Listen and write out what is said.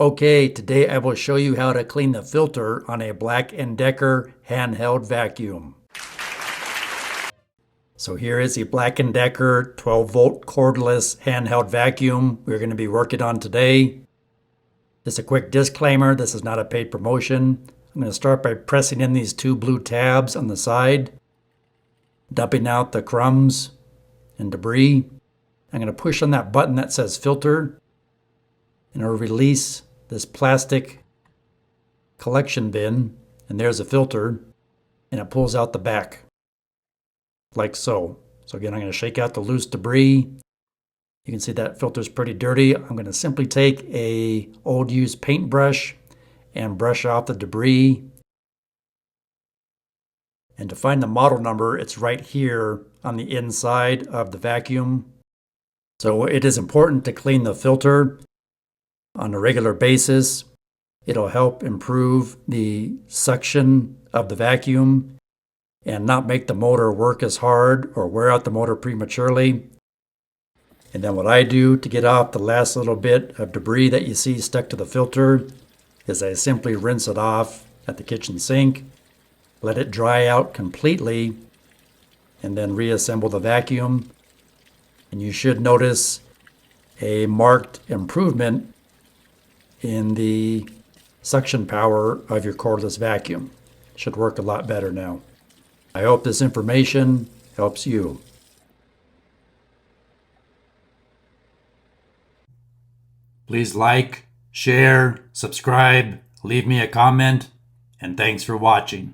Okay, today I will show you how to clean the filter on a Black & Decker handheld vacuum. So here is the Black & Decker 12-volt cordless handheld vacuum we're going to be working on today. Just a quick disclaimer, this is not a paid promotion. I'm going to start by pressing in these two blue tabs on the side, dumping out the crumbs and debris. I'm going to push on that button that says filter, and it'll release this plastic collection bin, and there's a filter, and it pulls out the back like so. So again, I'm going to shake out the loose debris. You can see that filter's pretty dirty. I'm going to simply take a old used paintbrush and brush off the debris. And to find the model number, it's right here on the inside of the vacuum. So it is important to clean the filter on a regular basis. It'll help improve the suction of the vacuum and not make the motor work as hard or wear out the motor prematurely. And then what I do to get off the last little bit of debris that you see stuck to the filter is I simply rinse it off at the kitchen sink, let it dry out completely, and then reassemble the vacuum. And you should notice a marked improvement in the suction power of your cordless vacuum. It should work a lot better now. I hope this information helps you. Please like, share, subscribe, leave me a comment, and thanks for watching.